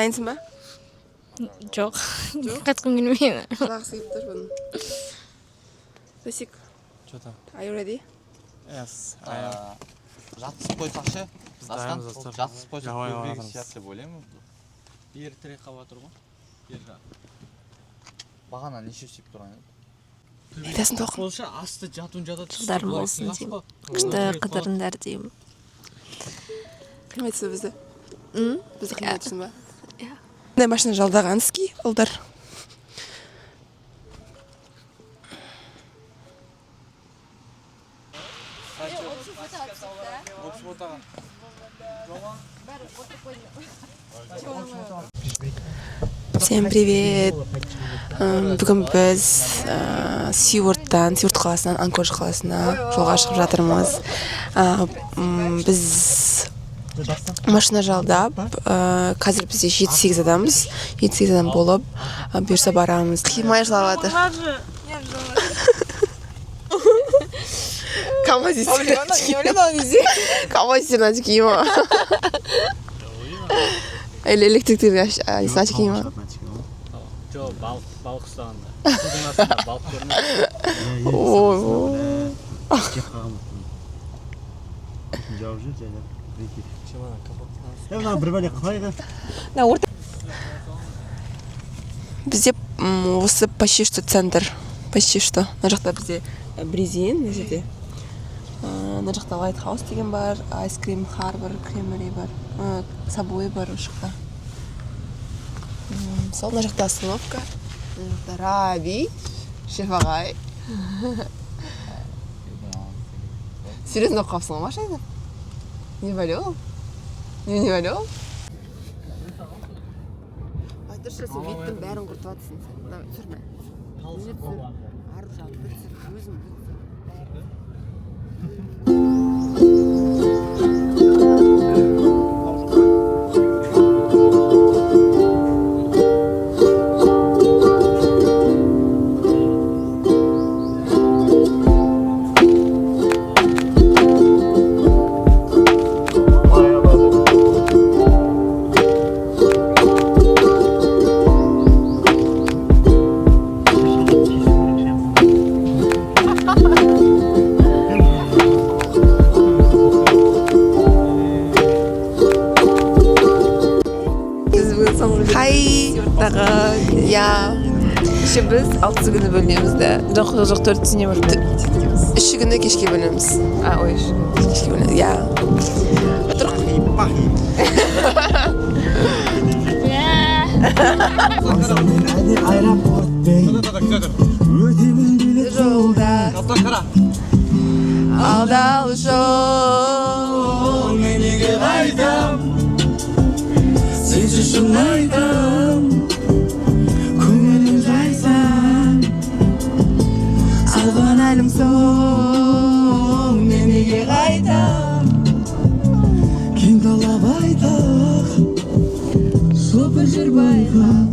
Дайынсың ба? Жоқ. Қатқым келмейді. Құлақсы келіп тұр бұның. Ресик. Что там? Are you ready? Yes. Жатсып қойсақшы. Дайынбыз достар. Жатсып қойсақ Жабайы көбірек алатырмыз. сияды деп ойлаймын. Ертерек қаба тұр ғой. Бағана неше сүйіп тұрған еді? Айтасын тоқ. Қолша асты жатуын жатады. Жылдарым болсын деймін. Күшті қыдырыңдар деймін. Кім айтсы бізді? Бізді кім айтсын ба? Иә. Қандай машина жалдаған ски, ұлдар? Всем привет! Бүгін біз Северд қаласынан Анкордж қаласына жолға шығып жатырмыз. Біз машина жалдап, қазір бізде 7-8 адамбыз. 7-8 адам болып, бұйырса барамыз. Қимай жылап жатыр. Композитор очки ма? Или электрик очки ма? Жоқ, балық ұстағанда. Судың астында балық көрінеді. Бізде осы почти что центр. Почти что. Мына жақта бізде Бризин, мына жерде. Мына жақта Лайтхаус деген бар, Айскрим Харбор, Кремери бар, Сабой бар осы жақта. Сол мына жақта остановка. Мына жақта Раби, шеф ағай. Серьезно оқып қалыпсың ғой машинаны? Не болел? Не болел? Айтыршы, сен беттің бәрін құртып жатырсың. Түсірме. Мені түсір. Арып жатыр, түсір. Өзің түсір. Біз 6 күні бөлінемізді. Жоқ, 4-сіне бөлінеді. 3 күні кешке бөлінеміз. Ой, Кешке бөлінеміз, иә. Тұрқ. Жолда алдал жол менеге қайтам сенсіз шын айтам көңілім жайсам алған әлім соң менеге қайтам кең талап айтақ шопыр жыр байқап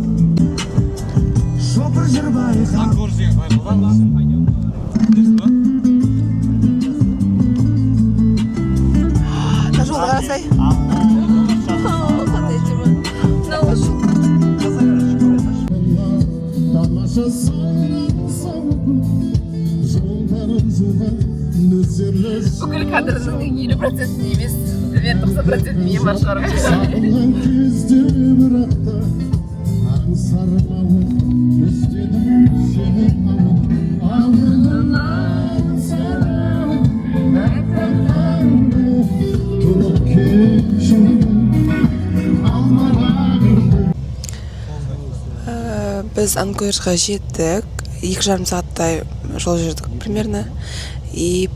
шопыр жыр байқап жолға қарасай қандай жима бүкіл кадрының 50% емес, мен 90% мен бар шығарып Біз Анкорджға жеттік, 2,5 сағаттай жол жүрдік примерно. И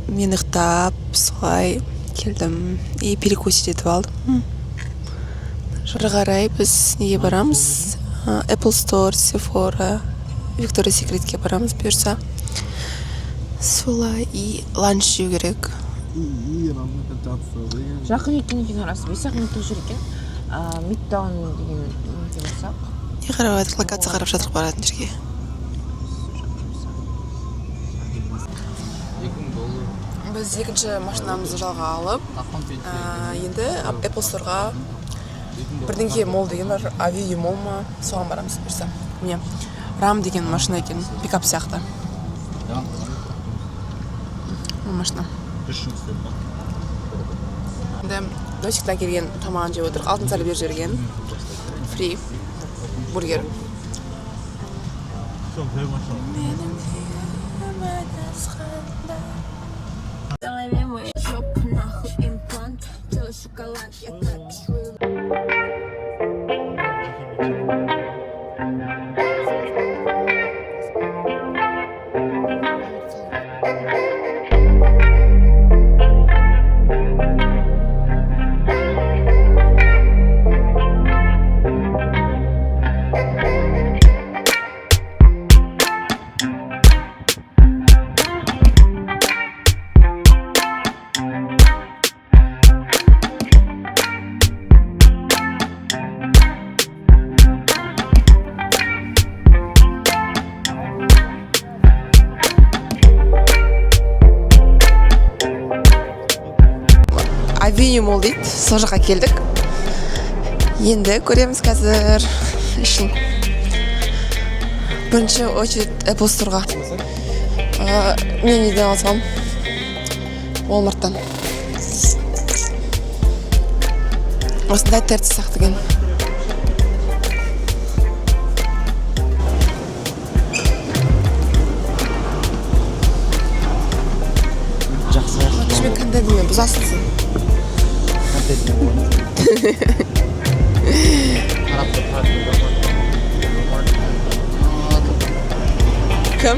мен ұйықтап, солай келдім. И перекусить етіп алдым. Жары қарай біз неге барамыз? Apple Store, Sephora, Victoria's Secret'ке барамыз бұйырса. Солай и ланч жеу керек. Жақын екен арасы 5 минуттық жүр екен. Мидтаун деген неге барсақ. Не қарап жатыр, локация қарап жатырық баратын жерге. Біз екінші машинамызды жалға алып, енді Apple Store'ға бірдеңке мол деген бар, авиа мол ма, соған барамыз бұйырса. Міне, рам деген машина екен, пикап сияқты. Бұл машина. Енді Досиктан келген тамағын жеп отыр. Алтын сары беріп жіберген. Фри бургер. Авеню мол дейді, сол жаққа келдік. Енді көреміз қазір ішін. Бірінші очередь Apple Store'ға. Мен неден алсам? Walmart'тан. Осындай терці сақтыген. Түшімен контентімен бұзасың. Кім?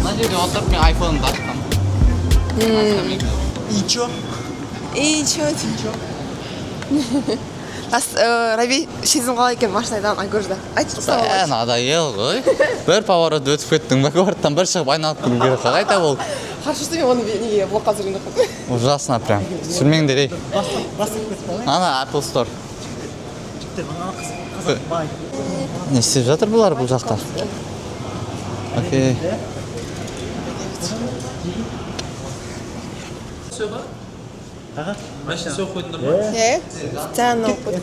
Мына жерде отырып мен айфонымды ашқам. И чё? Раби, сезім қалай екен машинайдан айгөрді. Айтып тұрсам. Надоел ғой. Бір поворот өтіп кеттің, повороттан бір шығып айналып келу керек. Қайда ол? Хорошо, что мен оны неге блокқа жүрген жоқпын. Ужасно прям. Сүрмеңдер ей. Ана Apple Store. Не істеп жатыр бұлар бұл жақта? Окей. Машина все қойдыңдар ма? Специально оқыдым.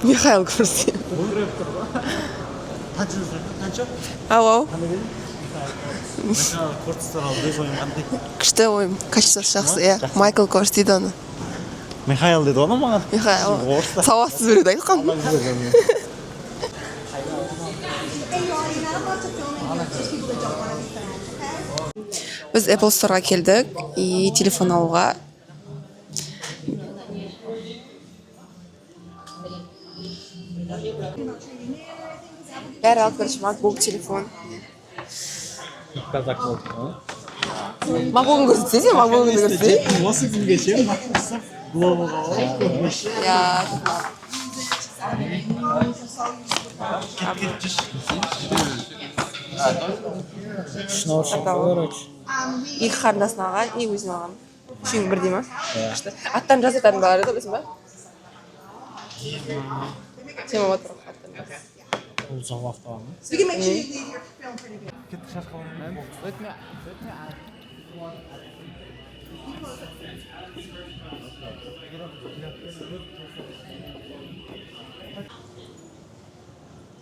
Михаил көрсе. Ау. Күшті ойым, качествосы жақсы, Майкл Корс дейді оны. Михаил деді оны маған. Михаил, сауатсыз біреуді айтқан. Біз Apple Store'ға келдік и телефон алуға. Бәрі алып көрші, MacBook телефон. Казак болды. MacBook'ын көрсетсе, MacBook'ын көрсетсе. Осы күнге шейін глобалға Екі қарындасын алған, и өзін алған. Үшеуің бірдей ма? Аттан жазатарын бар еді, білесің ба? Сен ма батыр аттан жаз. бұл жауапты ма?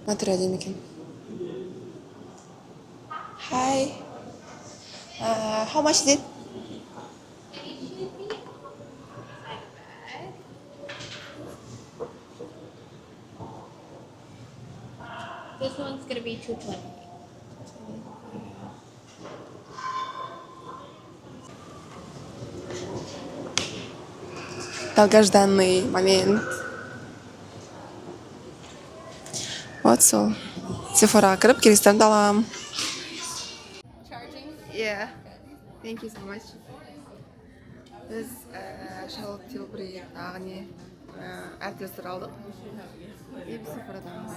Матір әдем екен. Hi. How much is it? This one's gonna be 220. Долгожданный момент. Вот сол. Sephora кіріп, керестен алам. Yeah. Thank you so much. Біз Charlotte Tilbury ағыне әріптестер алдық. И біз Sephora'дамыз.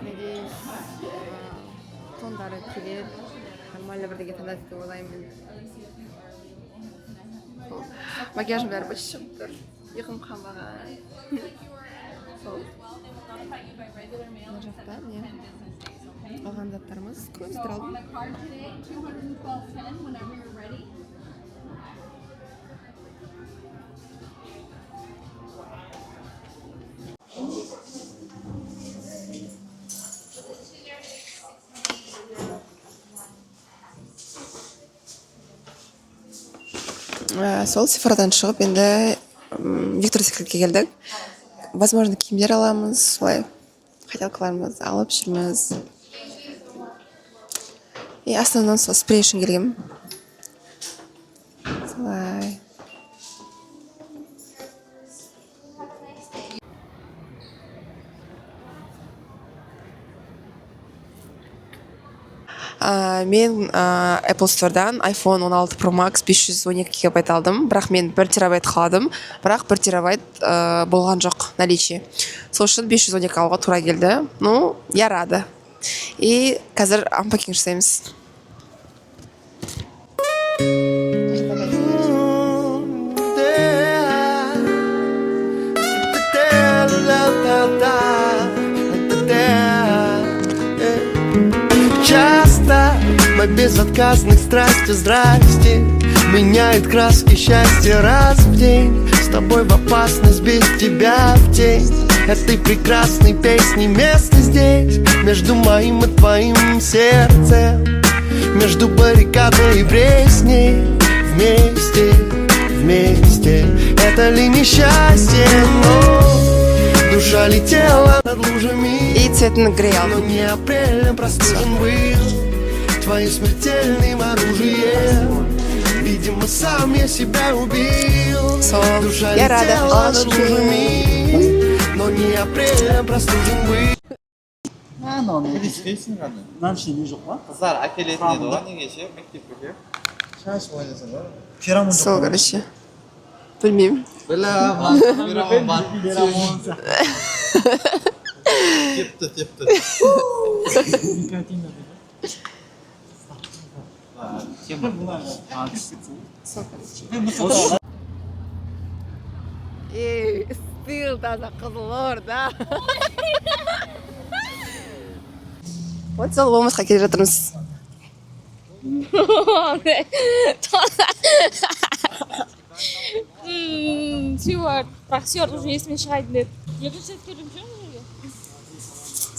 Надеюсь, тондары келеді, нормально бірдеңе таңдады деп ойлаймын. Макияжым бәрі быт шығып тұр. Ұйқым қанбаған. Сол. Мына жақта не? Алған заттарымыз көздір алдым. Сол Сефарадан шығып енді Виктория Секретке келдік. Возможно, киімдер аламыз, солай хотелкаларымыз алып жүрміз. И основном сол спрей үшін келгем. Солай. Мен Apple Store'дан iPhone 16 Pro Max 512 гигабайт алдым, бірақ мен 1 терабайт қаладым, бірақ 1 терабайт болған жоқ наличие. Сол үшін 512 алуға тура келді. Ну, я рада. И қазір unpacking жасаймыз. Часто мой безотказных страстью здрасте меняет краски счастья раз в день. С тобой в опасность, без тебя в тень этой прекрасной песни место здесь. Между моим и твоим сердцем, между баррикадой и пресней. Вместе, вместе, это ли несчастье? Но душа летела над лужами, И цветный грейл. но не апрелем простужен был твоим смертельным оружием. Видимо, сам я себя убил. Душа я рада. летела над лужами, но не апрелем простужен был. 난 신이 좋아? Қыздар әкелетін еді ғой неге ше мектепке? шаш ойнасың ғой. Феромон Сол, короче. Білмеймін. Білем, бар. Тепті. никотин. Сол, короче. Ей, стыл таза Қызылорда. Вот сол болмасқа келе жатырмыз. Сүйіп бірақ сүйіп уже есіме шығайын деді. Екінші рет келдім ше бұл жерге.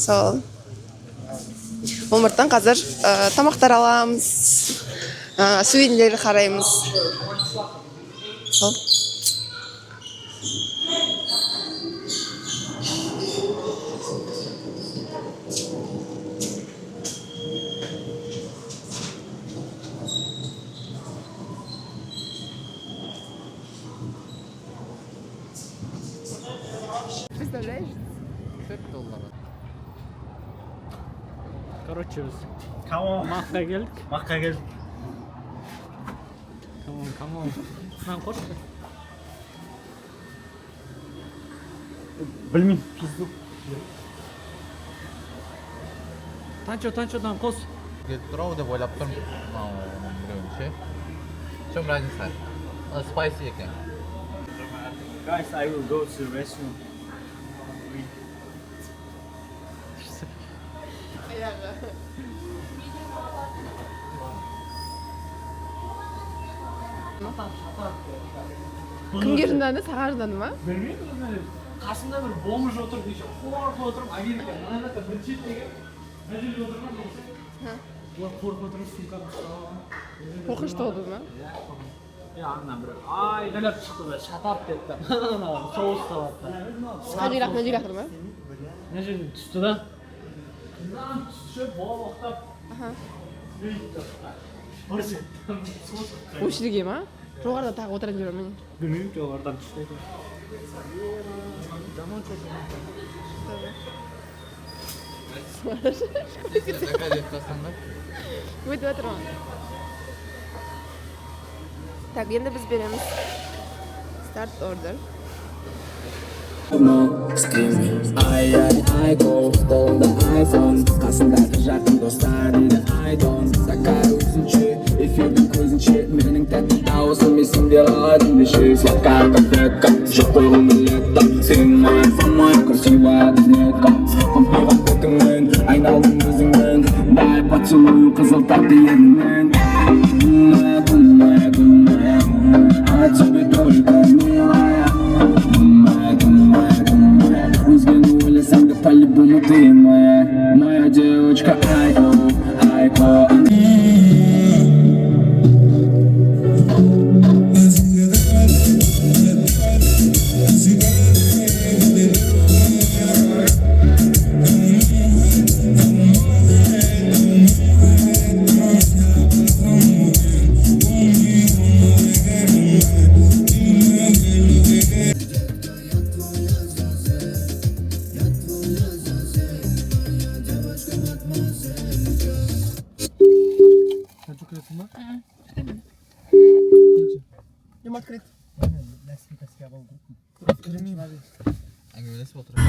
Сол. Омырттан қазір тамақтар аламыз, сувенирлер қараймыз. Сол. Представляешь? Короче, біз Камон. Маққа келдік. Маққа келдік. Камон. Мынаны қойшы. Білмеймін, пизду. Танчодан қос. Кетіп тұр ау деп ойлап тұрмын. Оның біреуін ше. В чем разница? Спайси екен. Guys, I will go to the restroom. Кімге жынданды? Саған жынданды ма? Білмеймін, қасымда бір бомж отыр дейші. Қорқып отырып, Америка. Мына жақта бір шет деген. Мына жерде отырған болса. Олар қорқып отырып, сумканы ұстаған. Қорқынышты болды ма? Ана бір айғайлап шықты да шатап деді. Соғыс салатты. Қай жерге ақырды ма? Мына жерден түсті да. Мынан түсті, болақтап. Осы жерге ма? Жоғарда тағы отыратын жер бар ма? Білмеймін, жоғарыдан түсті екен. Өтіп отыр ма? Так, енді біз береміз. Start order. I go қолында iPhone қасындағы жақын достар дейді I don't такая өзінше эфирдің көзінше менің тәтті дауысым есімде қалады ендеше сладкая конфетка жеп қойғым келеді сен моя самая красивая брюнетка қампиған бетіңмен айналдым өзіңмен дай поцелуй қызыл тәтті ерніңнен думая о тебе только милая өзгені ойласаң да по-любому ты моя девочка Айко әңгімелесіп отырайық.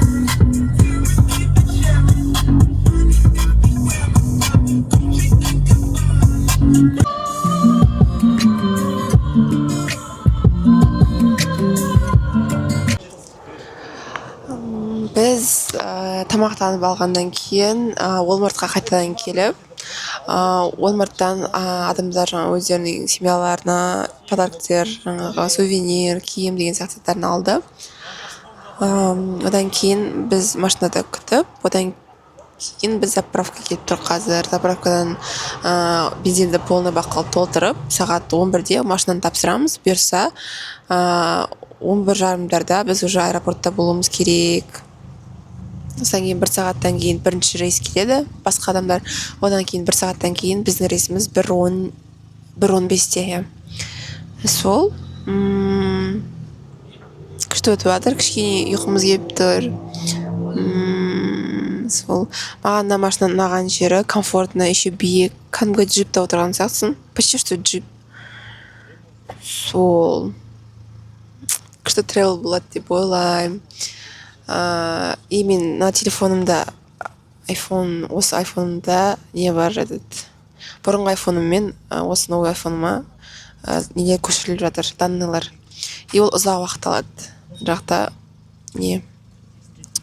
Біз тамақтанып алғаннан кейін Walmartқа қайтадан келіп, Walmarттан адамдар жаңа өздерінің семьяларына подарктер, жаңағы сувенир, киім деген сияқты заттарын алды. Одан кейін біз машинада күтіп, одан кейін біз заправка кетіп тұр қазір. Заправкадан бензинді полный бақылып толтырып, сағат 11-де машинаны тапсырамыз. Бұйырса 11:30-дарда біз уже аэропортта болуымыз керек. Одан кейін 1 сағаттан кейін бірінші рейс келеді, басқа адамдар. Одан кейін 1 сағаттан кейін біздің рейсіміз 1:15-те. Сол күшті өтіп жатыр, кішкене ұйқымыз келіп тұр. Сол маған да машинаның ұнаған жері комфортно, еще биік, кәдімгі джипта отырған сияқтысың, почти что джип. Сол күшті тревел болады деп ойлаймын. И мен на телефонымда осы айфонымда не бар, бұрынғы айфоныммен осы новый айфоныма неге көшіріліп жатыр, данныйлар. И ол ұзақ уақыт алады. Жақта не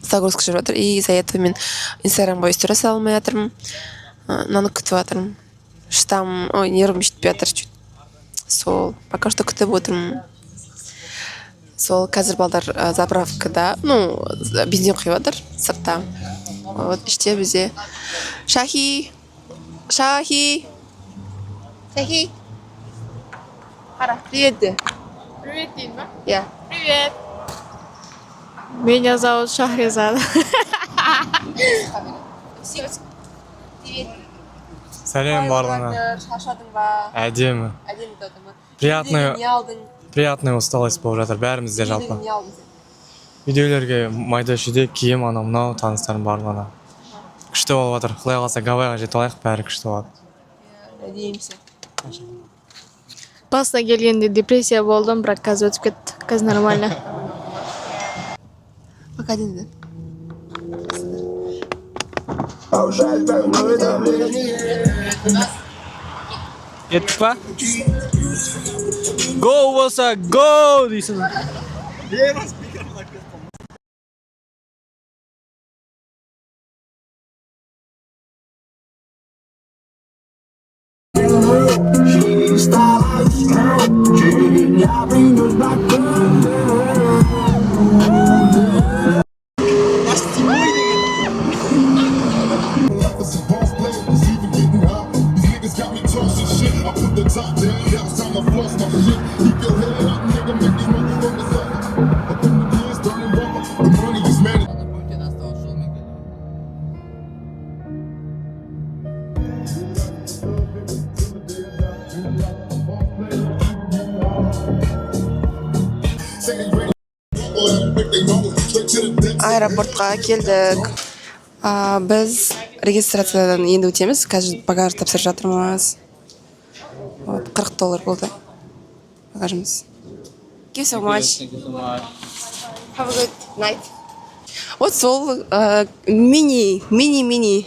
загрузка жүріп жатыр. И из-за этого мен инстаграмға история сала алмай жатырмын. Мынаны күтіп жатырмын. Штам, нервым жетпей жатыр. Сол пока что күтіп отырмын. Сол қазір балдар заправкада, бензин құйып жатыр сыртта. Вот іште бізде Шахи. Қара, привет де. Привет, Дима. Я. Привет. Меня зовут Шахризада. Сәлем барлығына. Шашадың ба? Әдемі. Приятный усталость болып жатыр бәрімізде жалпы. Үйдегілерге майда шүйде киім анау мынау таныстарым барлығына. Күшті болып жатыр. Құдай қаласа Гавайға жетіп алайық, бәрі күшті болады. Надеемся. Басына келгенде депрессия болдым, бірақ қазір өтіп кетті. Қазір нормально. Пока денді. Кеттік па? Go болса, go дейсің. Аэропортқа келдік. Біз регистрациядан енді өтеміз. Қазір багаж тапсырып жатырмыз. $40 болды багажымыз. Thank you so much. Have a good night. Вот сол мини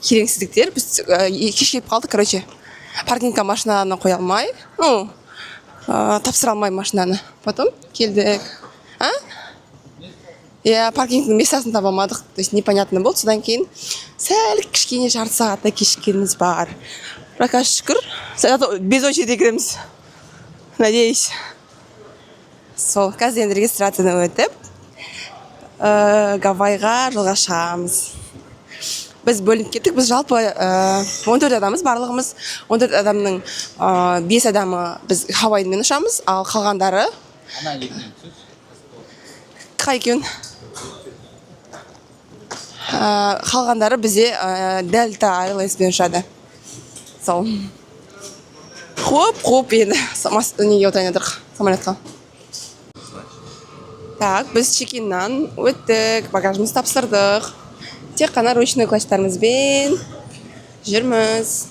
келеңсіздіктер. Біз кеш келіп қалдық, короче. Паркингқа машинаны қоя алмай, ну, тапсыра алмай машинаны. Потом келдік. А? Я паркингтің местасын таба алмадық. То есть непонятно болды. Содан кейін сәл кішкене жарты сағатта кешіккеніміз бар. Бірақ шүкір, без очереди кіреміз. Надеюсь. Сол, қазір енді регистрацияны өтіп, Гавайға жолға шығамыз. Біз бөлініп кеттік, біз жалпы 14 адамыз, барлығымыз 14 адамның 5 адамы біз Хаваймен ұшамыз, ал қалғандары қалғандары бізде Delta Airlines'пен ұшады. Сол. Хоп, енді неге отырайын отырық, самолетқа. Так, біз чекиннан өттік, багажымыз тапсырдық. Тек қана ручной кластарымызбен жүрміз.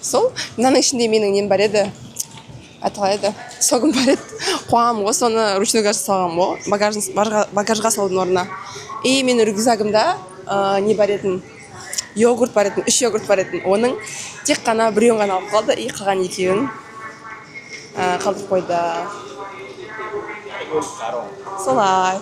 Сол, мынаның ішінде менің нем бар еді. Аталайды. Согым бар еді. Қуам ғой, соны ручной класс салғам ғой. Багажға салудың орнына. И менің рюкзагымда не бар еді? Йогурт бар еді, 3 йогурт бар еді. Оның тек қана біреуін ғана алып қалды, и қалған екеуін қалдырып қойды. Солай.